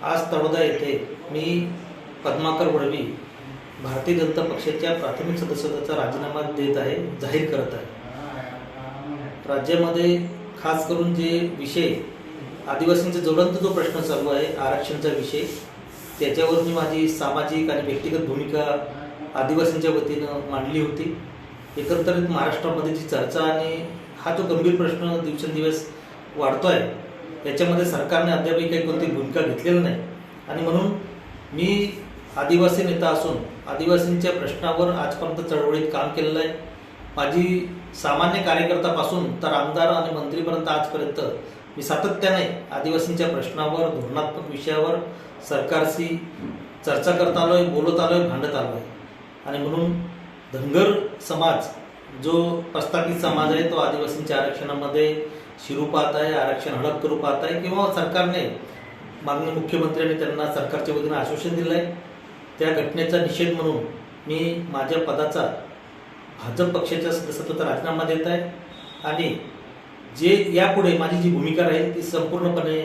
आज तळोदा येथे मी पद्माकर वळवी भारतीय जनता पक्षाच्या प्राथमिक सदस्यत्वाचा राजीनामा देत आहे, जाहीर करत आहे। राज्यामध्ये खास करून जे विषय आदिवासींचा ज्वलंत जो प्रश्न चालू आहे आरक्षणचा विषय, त्याच्यावर मी माझी सामाजिक आणि व्यक्तिगत भूमिका आदिवासींच्या वतीनं मांडली होती। एकंदरीत महाराष्ट्रामध्ये जी चर्चा आणि हा जो गंभीर प्रश्न दिवसेंदिवस वाढतोय याच्यामध्ये सरकारने अद्यापही काही कोणती भूमिका घेतलेली नाही आणि म्हणून मी आदिवासी नेता असून आदिवासींच्या प्रश्नावर आजपर्यंत चळवळीत काम केलेलं आहे। माझी सामान्य कार्यकर्त्यापासून तर आमदार आणि मंत्रीपर्यंत आजपर्यंत मी सातत्याने आदिवासींच्या प्रश्नावर, धोरणात्मक विषयावर सरकारशी चर्चा करत आलोय, बोलत आलोय, भांडत आलोय आणि म्हणून धनगर समाज जो प्रस्थापित समाज आहे तो आदिवासींच्या आरक्षणामध्ये शिरू पाहत आहे, आरक्षण हडप करू पाहत आहे किंवा सरकारने माननीय मुख्यमंत्र्यांनी त्यांना सरकारच्या वतीने आश्वासन दिलं आहे। त्या घटनेचा निषेध म्हणून मी माझ्या पदाचा भाजप पक्षाच्या सदस्यत्वाचा राजीनामा देत आहे आणि जे यापुढे माझी जी भूमिका राहील ती संपूर्णपणे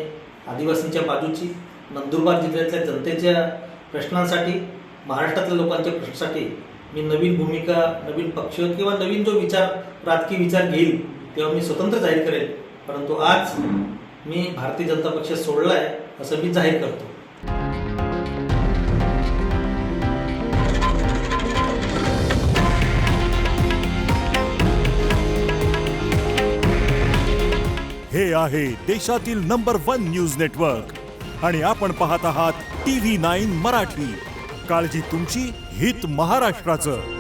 आदिवासींच्या बाजूची, नंदुरबार जिल्ह्यातल्या जनतेच्या प्रश्नांसाठी, महाराष्ट्रातल्या लोकांच्या प्रश्नासाठी मी नवीन भूमिका, नवीन पक्ष किंवा नवीन जो विचार, राजकीय विचार घेईल तेव्हा मी स्वतंत्र जाहीर करेल। परंतु आज मी भारतीय जनता पक्ष सोडला आहे असं मी जाहीर करतो। हे आहे देशातील नंबर 1 न्यूज नेटवर्क आणि आपण पाहत आहात TV9 मराठी। काळजी तुमची, हित महाराष्ट्राचं।